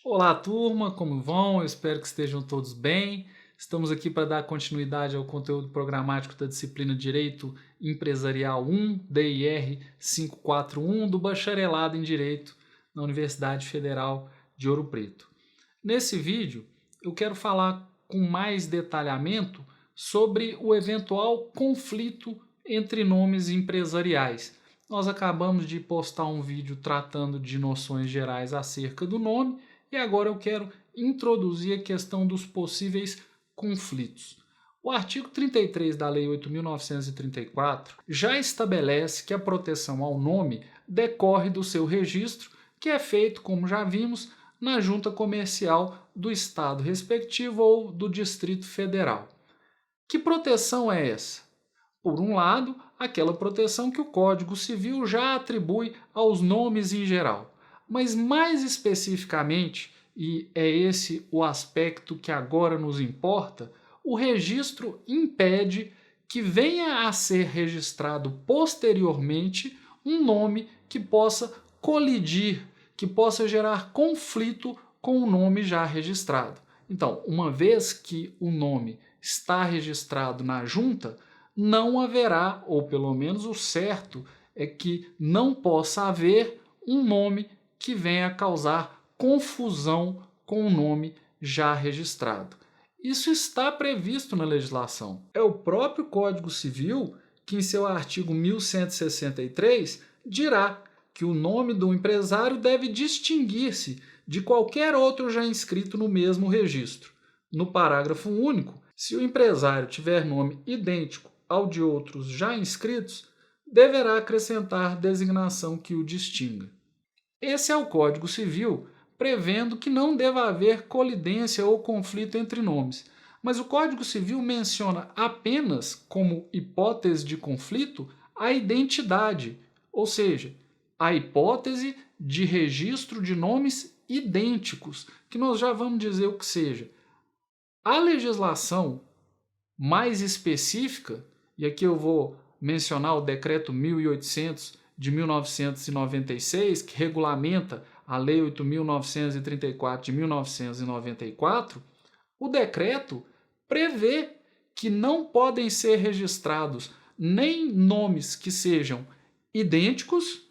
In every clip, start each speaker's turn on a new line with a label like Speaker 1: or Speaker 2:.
Speaker 1: Olá, turma, como vão? Eu espero que estejam todos bem. Estamos aqui para dar continuidade ao conteúdo programático da disciplina Direito Empresarial 1, DIR 541, do Bacharelado em Direito na Universidade Federal de Ouro Preto. Nesse vídeo, eu quero falar com mais detalhamento sobre o eventual conflito entre nomes empresariais. Nós acabamos de postar um vídeo tratando de noções gerais acerca do nome e agora eu quero introduzir a questão dos possíveis conflitos. O artigo 33 da Lei 8.934 já estabelece que a proteção ao nome decorre do seu registro, que é feito, como já vimos, na junta comercial do estado respectivo ou do Distrito Federal. Que proteção é essa? Por um lado, aquela proteção que o Código Civil já atribui aos nomes em geral, mas mais especificamente, e é esse o aspecto que agora nos importa, o registro impede que venha a ser registrado posteriormente um nome que possa colidir, que possa gerar conflito com o nome já registrado. Então, uma vez que o nome está registrado na junta, não haverá, ou pelo menos o certo é que não possa haver um nome que venha a causar confusão com o nome já registrado. Isso está previsto na legislação. É o próprio Código Civil que, em seu artigo 1163, dirá que o nome do empresário deve distinguir-se de qualquer outro já inscrito no mesmo registro. No parágrafo único, se o empresário tiver nome idêntico ao de outros já inscritos, deverá acrescentar designação que o distinga. Esse é o Código Civil, prevendo que não deva haver colidência ou conflito entre nomes. Mas o Código Civil menciona apenas, como hipótese de conflito, a identidade, ou seja, a hipótese de registro de nomes idênticos, que nós já vamos dizer o que seja. A legislação mais específica, e aqui eu vou mencionar o Decreto 1800 de 1996, que regulamenta a Lei 8.934 de 1994, o decreto prevê que não podem ser registrados nem nomes que sejam idênticos,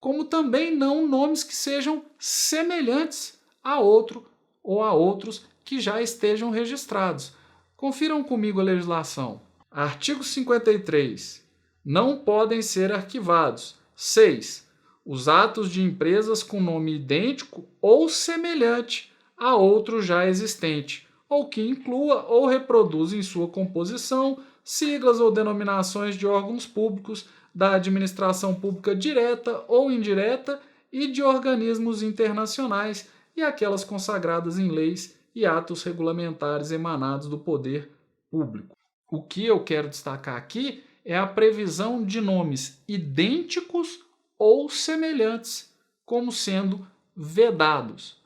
Speaker 1: como também não nomes que sejam semelhantes a outro ou a outros que já estejam registrados. Confiram comigo a legislação. Artigo 53. Não podem ser arquivados. 6. Os atos de empresas com nome idêntico ou semelhante a outro já existente, ou que inclua ou reproduza em sua composição siglas ou denominações de órgãos públicos, da administração pública direta ou indireta e de organismos internacionais e aquelas consagradas em leis e atos regulamentares emanados do poder público. O que eu quero destacar aqui é a previsão de nomes idênticos ou semelhantes como sendo vedados.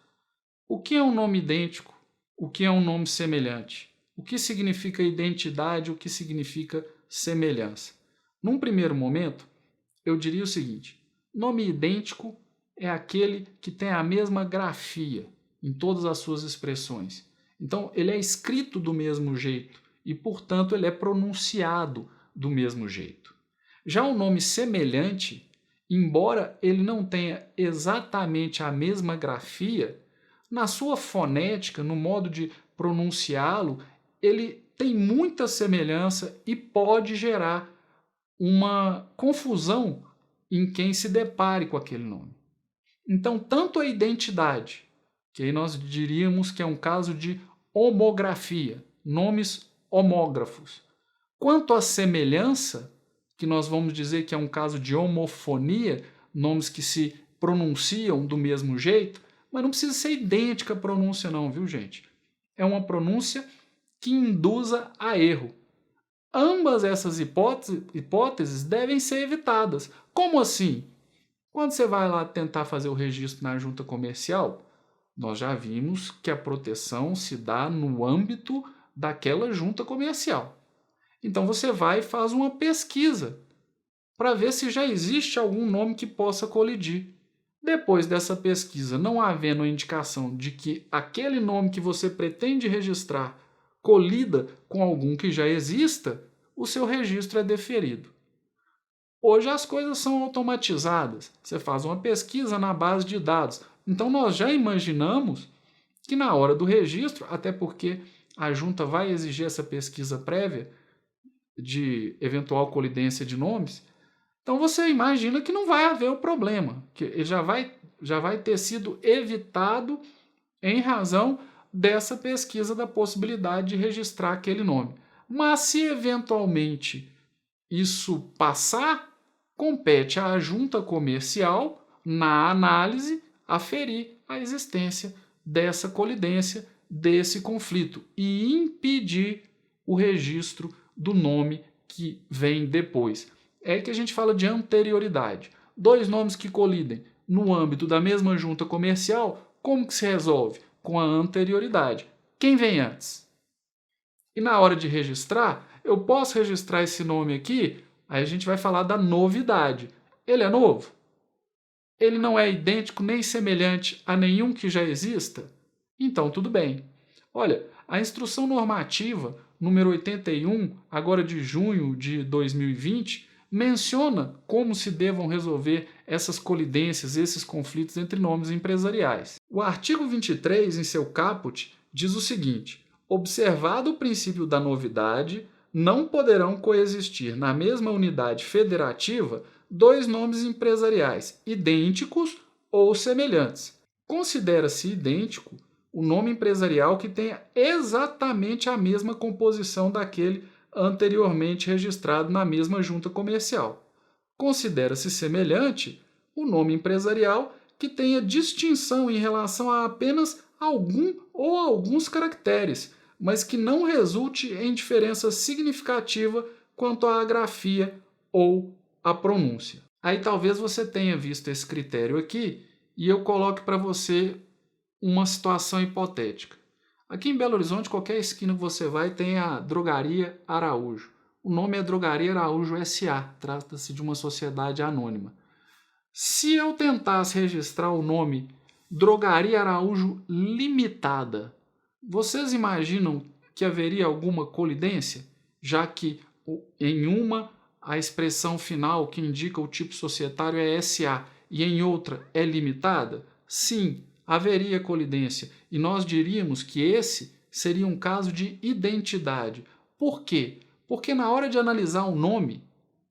Speaker 1: O que é um nome idêntico? O que é um nome semelhante? O que significa identidade? O que significa semelhança? Num primeiro momento, eu diria o seguinte: nome idêntico é aquele que tem a mesma grafia em todas as suas expressões. Então, ele é escrito do mesmo jeito e, portanto, ele é pronunciado do mesmo jeito. Já o nome semelhante, embora ele não tenha exatamente a mesma grafia, na sua fonética, no modo de pronunciá-lo, ele tem muita semelhança e pode gerar uma confusão em quem se depare com aquele nome. Então, tanto a identidade, que aí nós diríamos que é um caso de homografia, nomes homógrafos, quanto a semelhança, que nós vamos dizer que é um caso de homofonia, nomes que se pronunciam do mesmo jeito, mas não precisa ser idêntica a pronúncia não, viu gente? É uma pronúncia que induza a erro. Ambas essas hipóteses devem ser evitadas. Como assim? Quando você vai lá tentar fazer o registro na junta comercial, nós já vimos que a proteção se dá no âmbito daquela junta comercial. Então você vai e faz uma pesquisa para ver se já existe algum nome que possa colidir. Depois dessa pesquisa, não havendo indicação de que aquele nome que você pretende registrar colida com algum que já exista, o seu registro é deferido. Hoje as coisas são automatizadas. Você faz uma pesquisa na base de dados. Então nós já imaginamos que na hora do registro, até porque a junta vai exigir essa pesquisa prévia de eventual colidência de nomes, então você imagina que não vai haver o problema, que ele já vai ter sido evitado em razão dessa pesquisa da possibilidade de registrar aquele nome. Mas se eventualmente isso passar, compete à junta comercial, na análise, aferir a existência dessa colidência, desse conflito e impedir o registro do nome que vem depois. É que a gente fala de anterioridade. Dois nomes que colidem no âmbito da mesma junta comercial, como que se resolve? Com a anterioridade. Quem vem antes? E na hora de registrar, eu posso registrar esse nome aqui, aí a gente vai falar da novidade. Ele é novo? Ele não é idêntico nem semelhante a nenhum que já exista? Então tudo bem. Olha, a instrução normativa número 81, agora de junho de 2020, menciona como se devam resolver essas colidências, esses conflitos entre nomes empresariais. O artigo 23, em seu caput, diz o seguinte: observado o princípio da novidade, não poderão coexistir na mesma unidade federativa dois nomes empresariais idênticos ou semelhantes. Considera-se idêntico o nome empresarial que tenha exatamente a mesma composição daquele anteriormente registrado na mesma junta comercial. Considera-se semelhante o nome empresarial que tenha distinção em relação a apenas algum ou alguns caracteres, mas que não resulte em diferença significativa quanto à grafia ou à pronúncia. Aí talvez você tenha visto esse critério aqui e eu coloque para você uma situação hipotética. Aqui em Belo Horizonte, qualquer esquina que você vai tem a Drogaria Araújo. O nome é Drogaria Araújo S.A., trata-se de uma sociedade anônima. Se eu tentasse registrar o nome Drogaria Araújo Limitada, vocês imaginam que haveria alguma colidência? Já que em uma a expressão final que indica o tipo societário é S.A. e em outra é limitada? Sim, haveria colidência e nós diríamos que esse seria um caso de identidade. Por quê? Porque na hora de analisar um nome,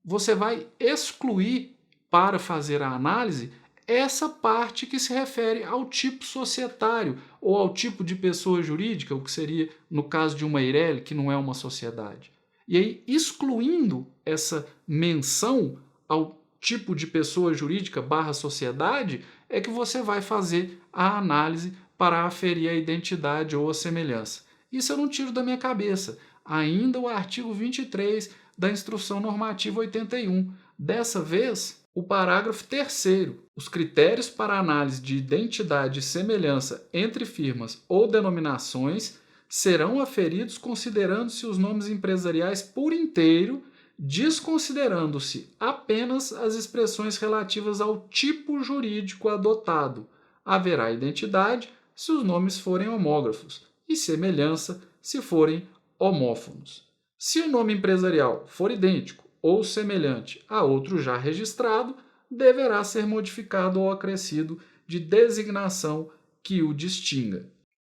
Speaker 1: você vai excluir para fazer a análise essa parte que se refere ao tipo societário ou ao tipo de pessoa jurídica, o que seria no caso de uma Eireli, que não é uma sociedade. E aí, excluindo essa menção ao tipo de pessoa jurídica / sociedade, é que você vai fazer a análise para aferir a identidade ou a semelhança. Isso eu não tiro da minha cabeça. Ainda o artigo 23 da Instrução Normativa 81. Dessa vez, o parágrafo 3º. Os critérios para análise de identidade e semelhança entre firmas ou denominações serão aferidos considerando-se os nomes empresariais por inteiro, desconsiderando-se apenas as expressões relativas ao tipo jurídico adotado. Haverá identidade se os nomes forem homógrafos e semelhança se forem homófonos. Se o nome empresarial for idêntico ou semelhante a outro já registrado, deverá ser modificado ou acrescido de designação que o distinga.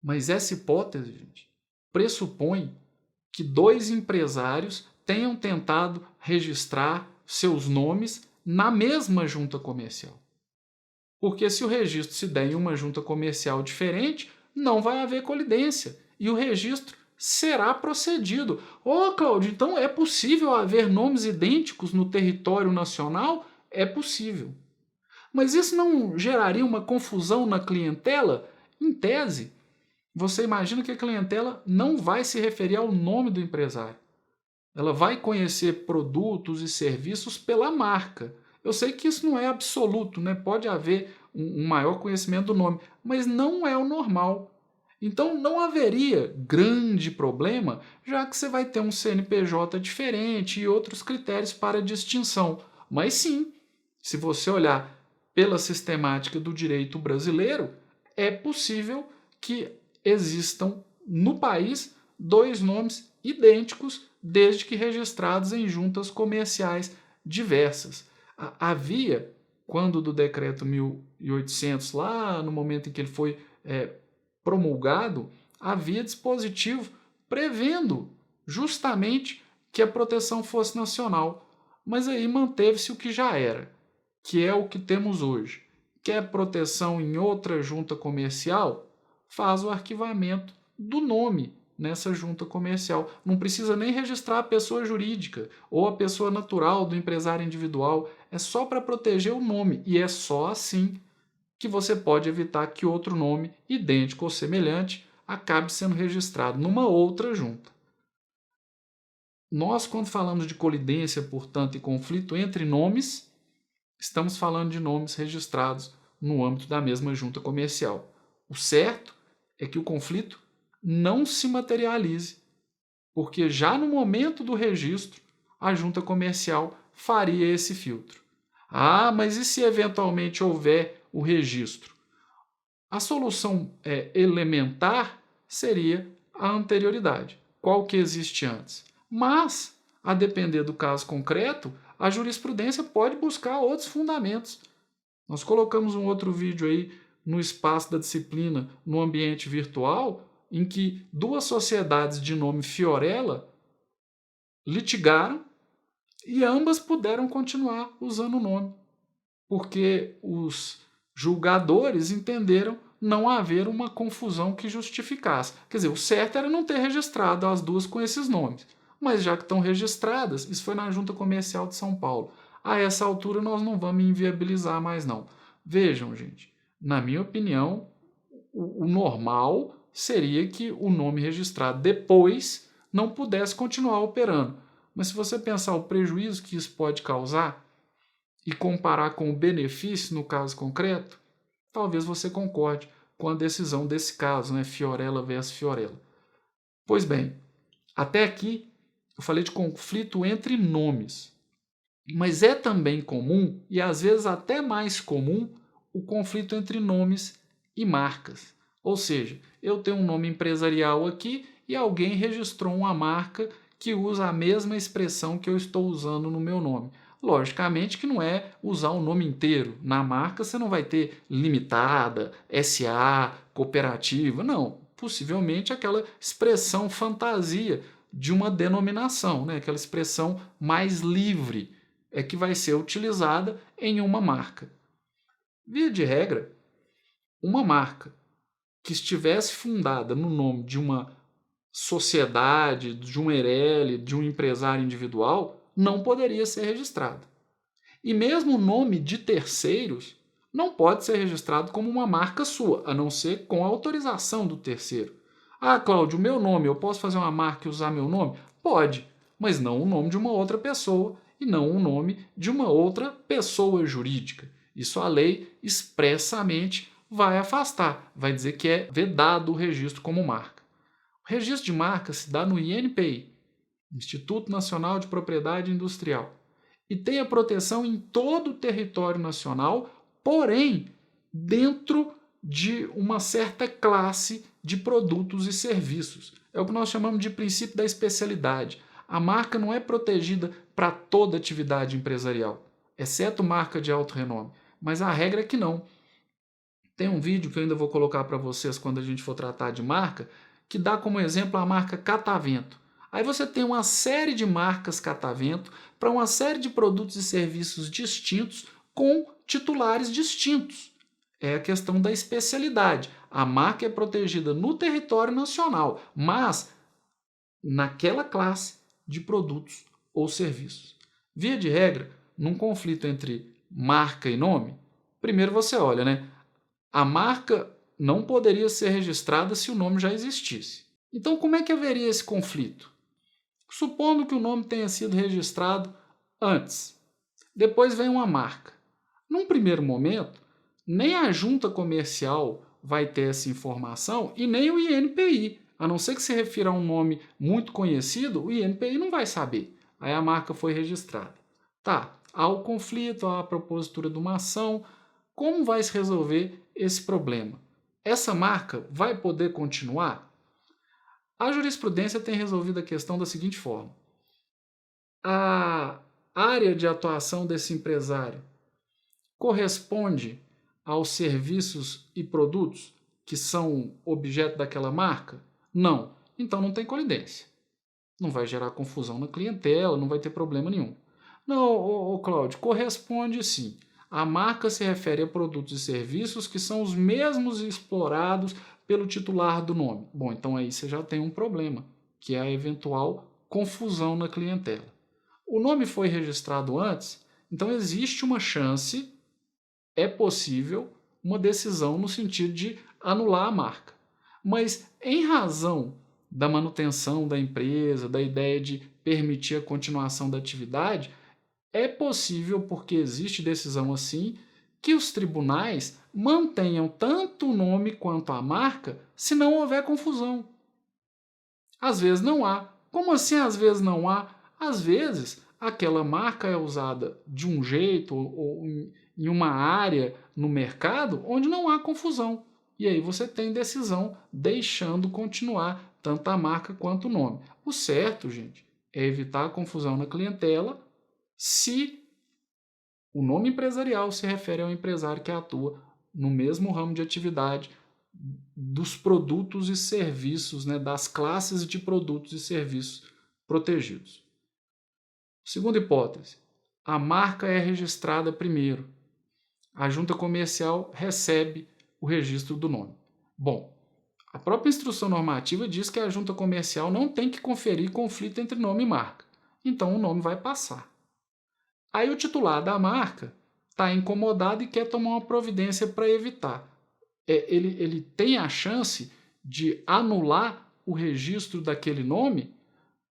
Speaker 1: Mas essa hipótese, gente, pressupõe que dois empresários tenham tentado registrar seus nomes na mesma junta comercial. Porque se o registro se der em uma junta comercial diferente, não vai haver colidência e o registro será procedido. Cláudio, então é possível haver nomes idênticos no território nacional? É possível. Mas isso não geraria uma confusão na clientela? Em tese, você imagina que a clientela não vai se referir ao nome do empresário. Ela vai conhecer produtos e serviços pela marca. Eu sei que isso não é absoluto, né? Pode haver um maior conhecimento do nome, mas não é o normal. Então não haveria grande problema, já que você vai ter um CNPJ diferente e outros critérios para distinção. Mas sim, se você olhar pela sistemática do direito brasileiro, é possível que existam no país dois nomes idênticos, desde que registrados em juntas comerciais diversas. Havia, quando do decreto 1800, lá no momento em que ele foi promulgado, havia dispositivo prevendo justamente que a proteção fosse nacional. Mas aí manteve-se o que já era, que é o que temos hoje. Quer proteção em outra junta comercial? Faz o arquivamento do nome nessa junta comercial. Não precisa nem registrar a pessoa jurídica ou a pessoa natural do empresário individual. É só para proteger o nome. E é só assim que você pode evitar que outro nome, idêntico ou semelhante, acabe sendo registrado numa outra junta. Nós, quando falamos de colidência, portanto, e conflito entre nomes, estamos falando de nomes registrados no âmbito da mesma junta comercial. O certo é que o conflito não se materialize, porque já no momento do registro, a junta comercial faria esse filtro. Ah, mas e se eventualmente houver o registro? A solução elementar seria a anterioridade. Qual que existe antes? Mas, a depender do caso concreto, a jurisprudência pode buscar outros fundamentos. Nós colocamos um outro vídeo aí no espaço da disciplina, no ambiente virtual, em que duas sociedades de nome Fiorella litigaram e ambas puderam continuar usando o nome, porque os julgadores entenderam não haver uma confusão que justificasse. Quer dizer, o certo era não ter registrado as duas com esses nomes. Mas já que estão registradas, isso foi na Junta Comercial de São Paulo. A essa altura nós não vamos inviabilizar mais não. Vejam, gente, na minha opinião, o normal seria que o nome registrado depois não pudesse continuar operando. Mas se você pensar o prejuízo que isso pode causar e comparar com o benefício no caso concreto, talvez você concorde com a decisão desse caso, né? Fiorella versus Fiorella. Pois bem, até aqui eu falei de conflito entre nomes, mas é também comum, e às vezes até mais comum, o conflito entre nomes e marcas. Ou seja, eu tenho um nome empresarial aqui e alguém registrou uma marca que usa a mesma expressão que eu estou usando no meu nome. Logicamente que não é usar o nome inteiro. Na marca você não vai ter limitada, SA, cooperativa, não. Possivelmente aquela expressão fantasia de uma denominação, né? Aquela expressão mais livre é que vai ser utilizada em uma marca. Via de regra, uma marca que estivesse fundada no nome de uma sociedade, de um ERL, de um empresário individual, não poderia ser registrada. E mesmo o nome de terceiros não pode ser registrado como uma marca sua, a não ser com a autorização do terceiro. Ah, Cláudio, meu nome, eu posso fazer uma marca e usar meu nome? Pode, mas não o nome de uma outra pessoa e não o nome de uma outra pessoa jurídica. Isso a lei expressamente vai afastar, vai dizer que é vedado o registro como marca. O registro de marca se dá no INPI, Instituto Nacional de Propriedade Industrial, e tem a proteção em todo o território nacional, porém dentro de uma certa classe de produtos e serviços. É o que nós chamamos de princípio da especialidade. A marca não é protegida para toda atividade empresarial, exceto marca de alto renome, mas a regra é que não. Tem um vídeo que eu ainda vou colocar para vocês quando a gente for tratar de marca, que dá como exemplo a marca Catavento. Aí você tem uma série de marcas Catavento para uma série de produtos e serviços distintos com titulares distintos. É a questão da especialidade. A marca é protegida no território nacional, mas naquela classe de produtos ou serviços. Via de regra, num conflito entre marca e nome, primeiro você olha, né? A marca não poderia ser registrada se o nome já existisse. Então, como é que haveria esse conflito? Supondo que o nome tenha sido registrado antes. Depois vem uma marca. Num primeiro momento, nem a junta comercial vai ter essa informação e nem o INPI. A não ser que se refira a um nome muito conhecido, o INPI não vai saber. Aí a marca foi registrada. Tá, há o conflito, há a propositura de uma ação. como vai se resolver esse problema? Essa marca vai poder continuar? A jurisprudência tem resolvido a questão da seguinte forma: a área de atuação desse empresário corresponde aos serviços e produtos que são objeto daquela marca? Não. Então não tem colidência. Não vai gerar confusão na clientela, não vai ter problema nenhum. Não, Cláudio, corresponde sim. A marca se refere a produtos e serviços que são os mesmos explorados pelo titular do nome. Bom, então aí você já tem um problema, que é a eventual confusão na clientela. O nome foi registrado antes, então existe uma chance, é possível, uma decisão no sentido de anular a marca. Mas em razão da manutenção da empresa, da ideia de permitir a continuação da atividade, é possível, porque existe decisão assim, que os tribunais mantenham tanto o nome quanto a marca se não houver confusão. Às vezes não há. Como assim às vezes não há? Às vezes aquela marca é usada de um jeito ou em uma área no mercado onde não há confusão. E aí você tem decisão deixando continuar tanto a marca quanto o nome. O certo, gente, é evitar a confusão na clientela se o nome empresarial se refere ao empresário que atua no mesmo ramo de atividade dos produtos e serviços, né, das classes de produtos e serviços protegidos. Segunda hipótese, a marca é registrada primeiro. A junta comercial recebe o registro do nome. Bom, a própria instrução normativa diz que a junta comercial não tem que conferir conflito entre nome e marca. Então o nome vai passar. Aí o titular da marca está incomodado e quer tomar uma providência para evitar. Ele tem a chance de anular o registro daquele nome?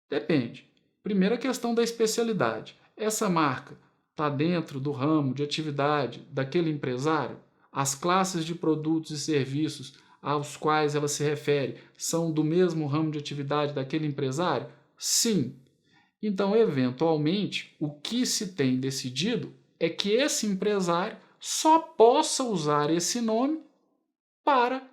Speaker 1: Depende. Primeira questão da especialidade. Essa marca está dentro do ramo de atividade daquele empresário? As classes de produtos e serviços aos quais ela se refere são do mesmo ramo de atividade daquele empresário? Sim. Então, eventualmente, o que se tem decidido é que esse empresário só possa usar esse nome para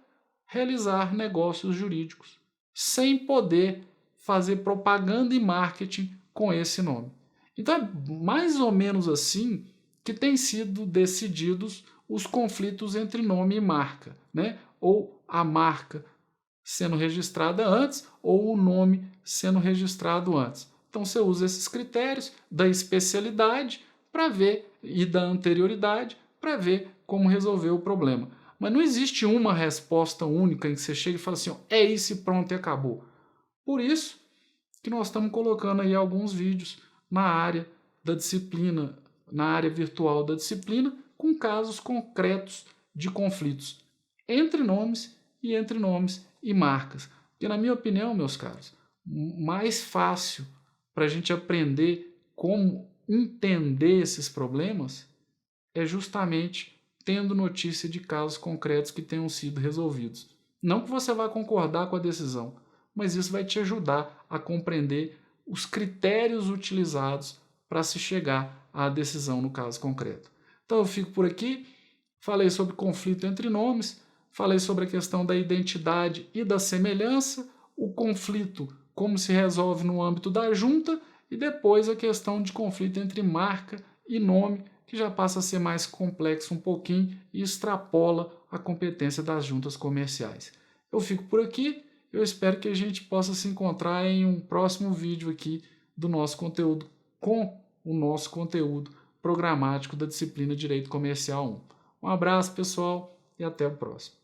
Speaker 1: realizar negócios jurídicos, sem poder fazer propaganda e marketing com esse nome. Então, é mais ou menos assim que têm sido decididos os conflitos entre nome e marca, né? Ou a marca sendo registrada antes, ou o nome sendo registrado antes. Então você usa esses critérios da especialidade para ver e da anterioridade para ver como resolver o problema. Mas não existe uma resposta única em que você chega e fala assim, ó, é isso e pronto e acabou. Por isso que nós estamos colocando aí alguns vídeos na área da disciplina, na área virtual da disciplina, com casos concretos de conflitos entre nomes e marcas. Porque, na minha opinião, meus caros, mais fácil para a gente aprender como entender esses problemas é justamente tendo notícia de casos concretos que tenham sido resolvidos. Não que você vá concordar com a decisão, mas isso vai te ajudar a compreender os critérios utilizados para se chegar à decisão no caso concreto. Então eu fico por aqui, falei sobre conflito entre nomes, falei sobre a questão da identidade e da semelhança, o conflito, como se resolve no âmbito da junta, e depois a questão de conflito entre marca e nome, que já passa a ser mais complexo um pouquinho e extrapola a competência das juntas comerciais. Eu fico por aqui, eu espero que a gente possa se encontrar em um próximo vídeo aqui do nosso conteúdo, com o nosso conteúdo programático da disciplina Direito Comercial 1. Um abraço, pessoal, e até o próximo.